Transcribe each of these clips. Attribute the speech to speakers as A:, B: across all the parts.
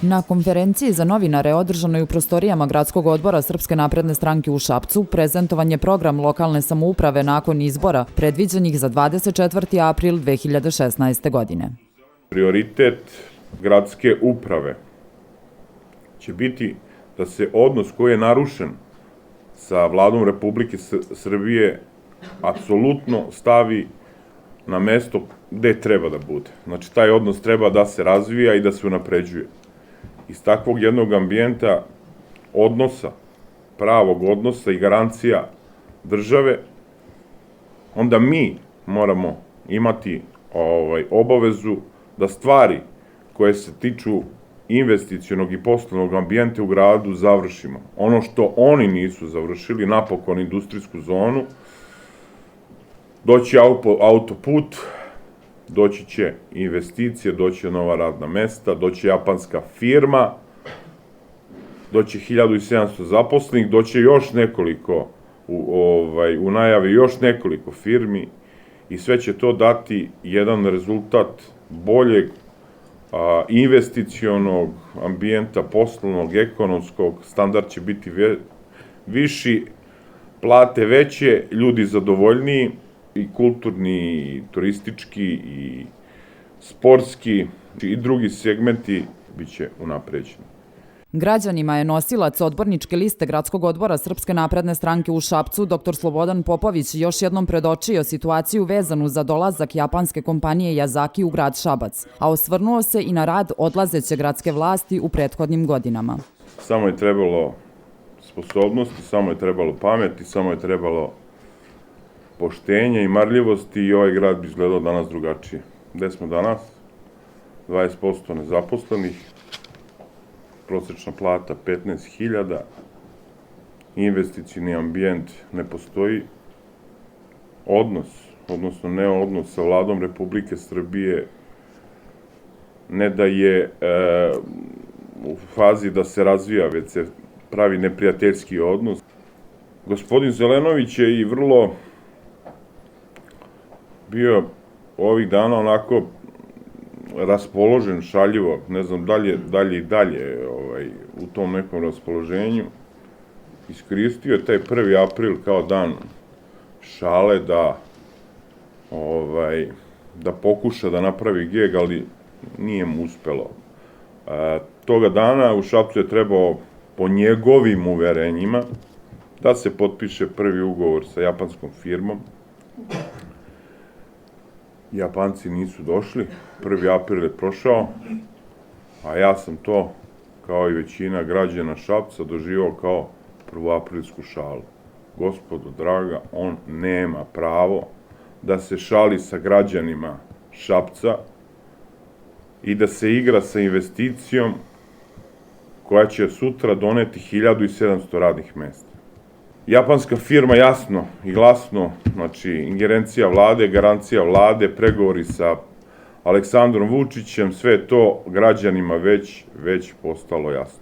A: Na konferenciji za novinare održanoj u prostorijama Gradskog odbora Srpske napredne stranke u Šapcu prezentovan je program lokalne samouprave nakon izbora predviđenih za 24. april 2016. godine.
B: Prioritet gradske uprave će biti da se odnos koji je narušen sa Vladom Republike Srbije apsolutno stavi na mesto gde treba da bude. Znači, taj odnos treba da se razvija i da se unapređuje. Iz takvog jednog ambijenta odnosa, pravog odnosa i garancija države, onda mi moramo imati obavezu da stvari koje se tiču investicionog i poslovnog ambijenta u gradu završimo. Ono što oni nisu završili, napokon industrijsku zonu, doći autoput, doći će investicije, doći će nova radna mesta, doći će japanska firma, doći će 1700 zaposlenih, doći će još nekoliko, u najavi još nekoliko firmi i sve će to dati jedan rezultat boljeg investicionog ambijenta, poslovnog, ekonomskog, standard će biti viši, plate veće, ljudi zadovoljniji, i kulturni, i turistički, i sportski, i drugi segmenti biće unapređeni.
A: Građanima je nosilac odborničke liste Gradskog odbora Srpske napredne stranke u Šapcu, dr. Slobodan Popović, još jednom predočio situaciju vezanu za dolazak japanske kompanije Yazaki u grad Šabac, a osvrnuo se i na rad odlazeće gradske vlasti u prethodnim godinama.
B: Samo je trebalo sposobnosti, samo je trebalo pameti, samo je trebalo poštenje i marljivosti i ovaj grad bi izgledao danas drugačije. Gde smo danas? 20% nezaposlenih, prosečna plata 15.000, investicioni ambijent ne postoji, odnosno neodnos sa Vladom Republike Srbije ne da je u fazi da se razvija, već se pravi neprijateljski odnos. Gospodin Zelenović je i vrlo bio ovih dana onako raspoložen, šaljivo, ne znam, dalje u tom nekom raspoloženju. Iskoristio je taj 1. april kao dan šale da pokuša da napravi geg, ali nije mu uspelo. Toga dana u Šapcu je trebao, po njegovim uverenjima, da se potpiše prvi ugovor sa japanskom firmom. Japanci nisu došli, 1. april je prošao, a ja sam to, kao i većina građana Šapca, doživao kao prvoaprilsku šalu. Gospodo draga, on nema pravo da se šali sa građanima Šapca i da se igra sa investicijom koja će sutra doneti 1700 radnih mesta. Japanska firma jasno i glasno, znači ingerencija vlade, garancija vlade, pregovori sa Aleksandrom Vučićem, sve to građanima već postalo jasno.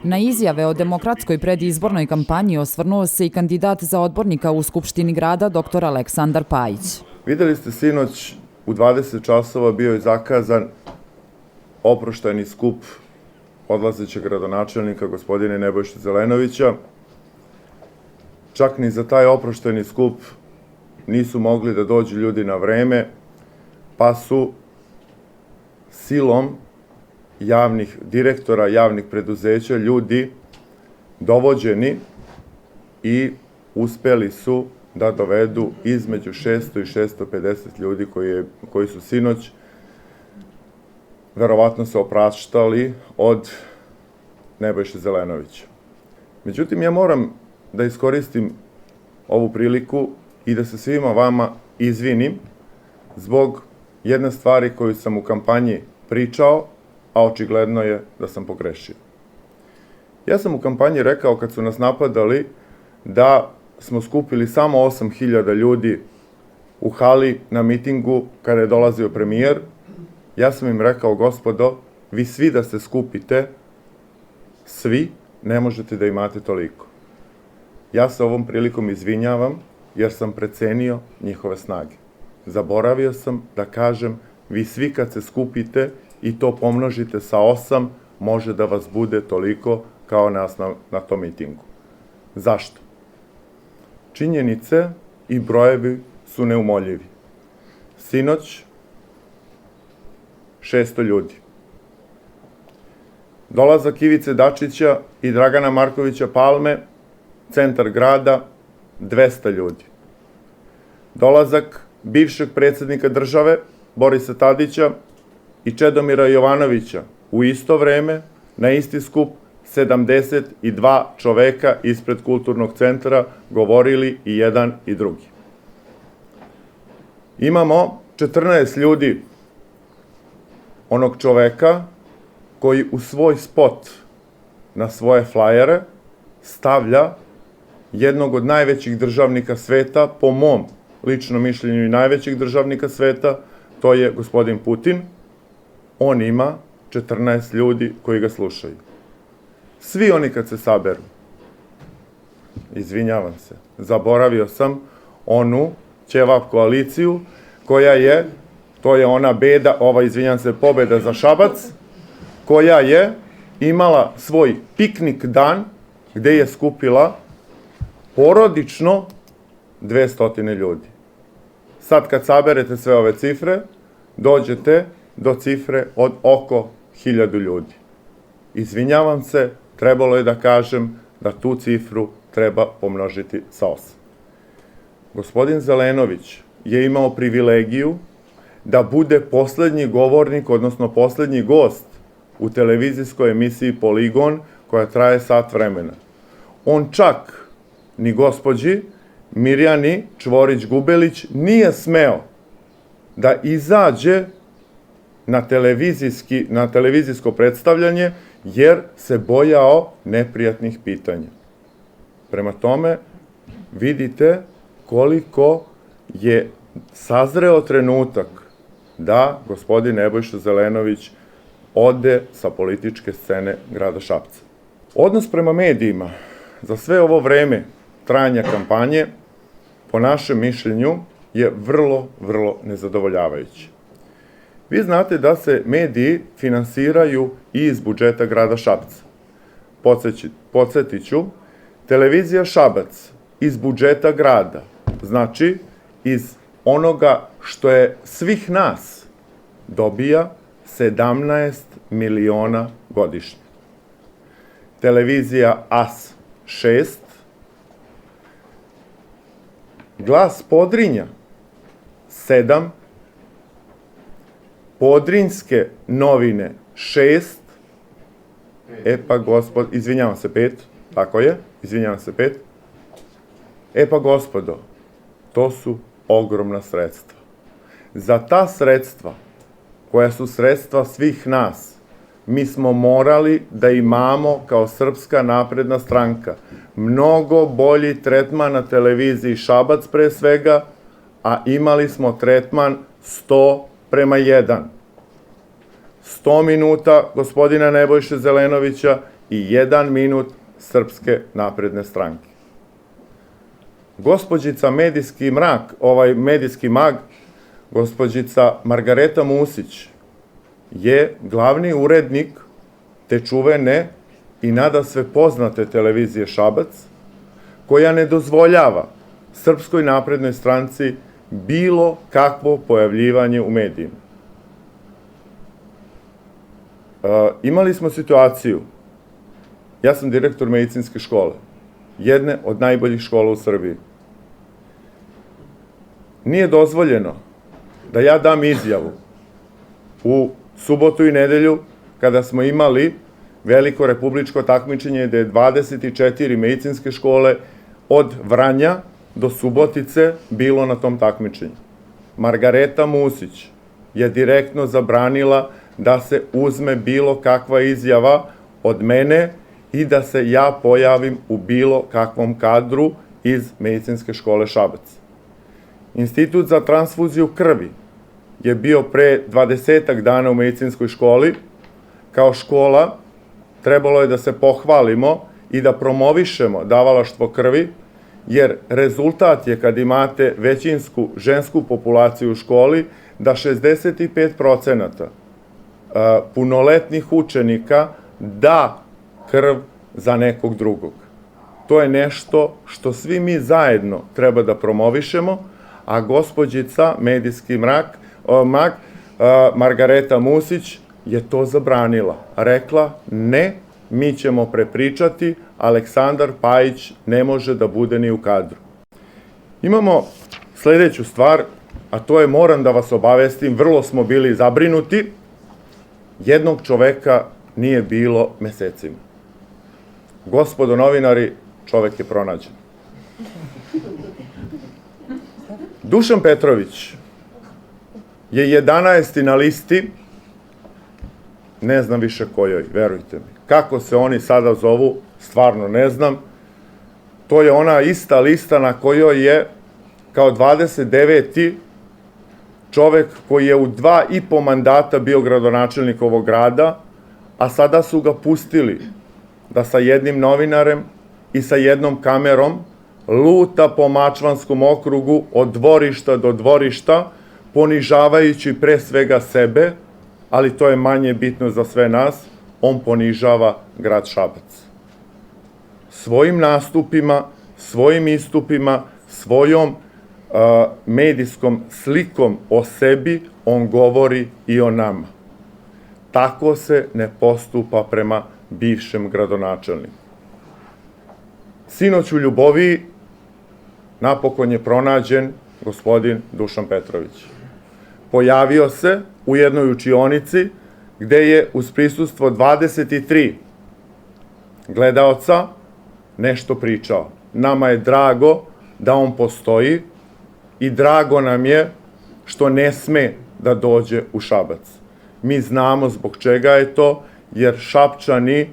A: Na izjave o demokratskoj predizbornoj kampanji osvrnuo se i kandidat za odbornika u Skupštini grada, dr. Aleksandar Pajić.
C: Videli ste sinoć u 20 časova bio je zakazan oproštajni skup odlazećeg gradonačelnika gospodine Nebojše Zelenovića. Čak ni za taj oproštajni skup nisu mogli da dođu ljudi na vreme, pa su silom javnih direktora, javnih preduzeća, ljudi dovođeni i uspeli su da dovedu između 600 i 650 ljudi koji su sinoć verovatno se opraštali od Nebojše Zelenovića. Međutim, ja moram da iskoristim ovu priliku i da se svima vama izvinim zbog jedne stvari koju sam u kampanji pričao, a očigledno je da sam pogrešio. Ja sam u kampanji rekao, kad su nas napadali, da smo skupili samo 8.000 ljudi u hali na mitingu kada je dolazio premijer. Ja sam im rekao, gospodo, vi svi da se skupite, svi, ne možete da imate toliko. Ja se ovom prilikom izvinjavam, jer sam precenio njihove snage. Zaboravio sam da kažem, vi svi kad se skupite i to pomnožite sa 8, može da vas bude toliko kao nas na tom mitingu. Zašto? Činjenice i brojevi su neumoljivi. Sinoć 600 ljudi. Dolazak Ivice Dačića i Dragana Markovića Palme, centar grada, 200 ljudi. Dolazak bivšeg predsjednika države, Borisa Tadića i Čedomira Jovanovića u isto vreme, na isti skup, 72 čoveka ispred kulturnog centra govorili i jedan i drugi. Imamo 14 ljudi onog čoveka koji u svoj spot na svoje flajere stavlja jednog od najvećih državnika sveta, po mom ličnom mišljenju i najvećih državnika sveta, to je gospodin Putin. On ima 14 ljudi koji ga slušaju. Svi oni kad se saberu, izvinjavam se, zaboravio sam onu ćevap koaliciju koja je, to je ona beda, izvinjam se, pobeda za Šabac, koja je imala svoj piknik dan gde je skupila porodično 200 ljudi. Sad kad saberete sve ove cifre, dođete do cifre od oko 1000 ljudi. Izvinjavam se, trebalo je da kažem da tu cifru treba pomnožiti sa 8. Gospodin Zelenović je imao privilegiju da bude poslednji govornik, odnosno poslednji gost u televizijskoj emisiji Poligon, koja traje sat vremena. On čak ni gospođi Mirjani Čvorić-Gubelić nije smeo da izađe na televizijsko predstavljanje, jer se bojao neprijatnih pitanja. Prema tome, vidite koliko je sazreo trenutak da gospodin Nebojša Zelenović ode sa političke scene grada Šapca. Odnos prema medijima za sve ovo vreme trajanja kampanje, po našem mišljenju, je vrlo, vrlo nezadovoljavajući. Vi znate da se mediji finansiraju i iz budžeta grada Šapca. Podsjetit ću, televizija Šabac iz budžeta grada, znači iz onoga što je svih nas, dobija 17 miliona godišnje. Televizija AS 6, Glas Podrinja 7, Podrinjske novine 6, izvinjavam se 5, tako je, izvinjavam se 5. Pa gospodo, to su ogromna sredstva. Za ta sredstva, koja su sredstva svih nas, mi smo morali da imamo kao Srpska napredna stranka mnogo bolji tretman na televiziji Šabac pre svega, a imali smo tretman 100:1. 100 minuta gospodina Nebojše Zelenovića i 1 minut Srpske napredne stranke. Gospođica medijski mag, gospođica Margareta Musić, je glavni urednik te čuvene i nadasve poznate televizije Šabac, koja ne dozvoljava Srpskoj naprednoj stranci bilo kakvo pojavljivanje u medijima. Imali smo situaciju, ja sam direktor medicinske škole, jedne od najboljih škola u Srbiji. Nije dozvoljeno da ja dam izjavu u subotu i nedelju, kada smo imali veliko republičko takmičenje gde je 24 medicinske škole od Vranja do Subotice bilo na tom takmičenju. Margareta Musić je direktno zabranila da se uzme bilo kakva izjava od mene i da se ja pojavim u bilo kakvom kadru iz medicinske škole Šabac. Institut za transfuziju krvi je bio pre 20 dana u medicinskoj školi. Kao škola trebalo je da se pohvalimo i da promovišemo davalaštvo krvi, jer rezultat je, kad imate većinsku žensku populaciju u školi, da 65% punoletnih učenika da krv za nekog drugog. To je nešto što svi mi zajedno treba da promovišemo, a gospođica, medijski mag, Margareta Musić, je to zabranila. Rekla, ne, mi ćemo prepričati, Aleksandar Pajić ne može da bude ni u kadru. Imamo sledeću stvar, a to je, moram da vas obavestim, vrlo smo bili zabrinuti, jednog čoveka nije bilo mesecima. Gospodo novinari, čovek je pronađen. Dušan Petrović je 11. na listi, ne znam više kojoj, verujte mi. Kako se oni sada zovu, stvarno ne znam. To je ona ista lista na kojoj je kao 29. čovek koji je u 2,5 mandata bio gradonačelnik ovog grada, a sada su ga pustili da sa jednim novinarem i sa jednom kamerom luta po Mačvanskom okrugu od dvorišta do dvorišta, ponižavajući pre svega sebe, ali to je manje bitno za sve nas, on ponižava grad Šabac. Svojim nastupima, svojim istupima, svojom medijskom slikom o sebi, on govori i o nama. Tako se ne postupa prema bivšem gradonačelniku. Sinoć u Ljuboviji napokon je pronađen gospodin Dušan Petrović. Pojavio se u jednoj učionici gde je uz prisustvo 23 gledaoca nešto pričao. Nama je drago da on postoji i drago nam je što ne sme da dođe u Šabac. Mi znamo zbog čega je to, jer Šapčani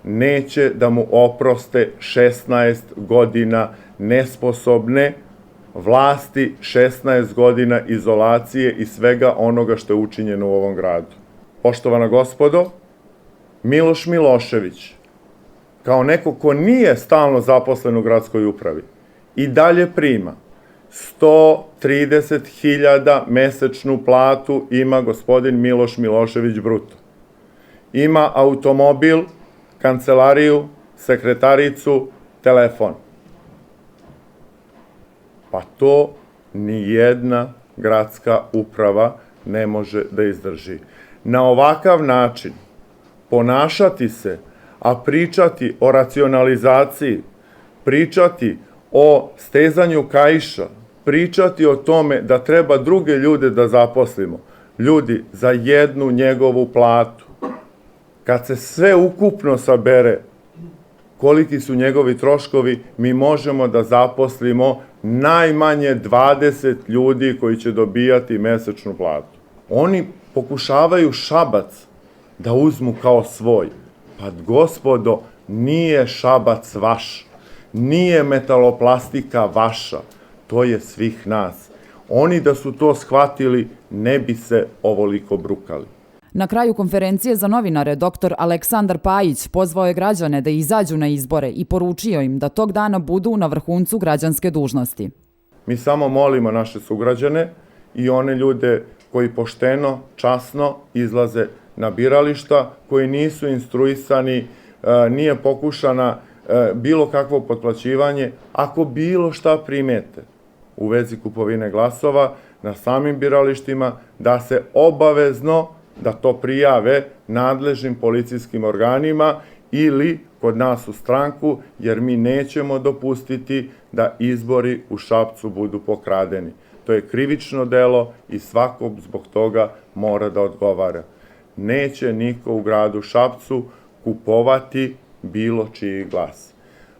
C: neće da mu oproste 16 godina nesposobne vlasti, 16 godina izolacije i svega onoga što je učinjeno u ovom gradu. Poštovana gospodo, Miloš Milošević, kao neko ko nije stalno zaposlen u gradskoj upravi, i dalje prima 130.000 mesečnu platu ima gospodin Miloš Milošević bruto. Ima automobil, kancelariju, sekretaricu, telefon. Pa to ni jedna gradska uprava ne može da izdrži. Na ovakav način ponašati se, a pričati o racionalizaciji, pričati o stezanju kaiša, pričati o tome da treba druge ljude da zaposlimo, ljudi za jednu njegovu platu, kad se sve ukupno sabere koliki su njegovi troškovi, mi možemo da zaposlimo najmanje 20 ljudi koji će dobijati mesečnu platu. Oni pokušavaju Šabac da uzmu kao svoj. Pa gospodo, nije Šabac vaš, nije Metaloplastika vaša, to je svih nas. Oni da su to shvatili, ne bi se ovoliko brukali.
A: Na kraju konferencije za novinare dr. Aleksandar Pajić pozvao je građane da izađu na izbore i poručio im da tog dana budu na vrhuncu građanske dužnosti.
C: Mi samo molimo naše sugrađane i one ljude koji pošteno, časno izlaze na birališta, koji nisu instruisani, nije pokušana bilo kakvo potplaćivanje, ako bilo šta primete u vezi kupovine glasova na samim biralištima, da se obavezno da to prijave nadležnim policijskim organima ili kod nas u stranku, jer mi nećemo dopustiti da izbori u Šapcu budu pokradeni. To je krivično delo i svako zbog toga mora da odgovara. Neće niko u gradu Šapcu kupovati bilo čiji glas.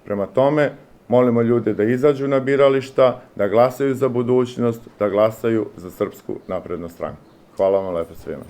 C: Prema tome, molimo ljude da izađu na birališta, da glasaju za budućnost, da glasaju za Srpsku naprednu stranku. Hvala vam lepo svima.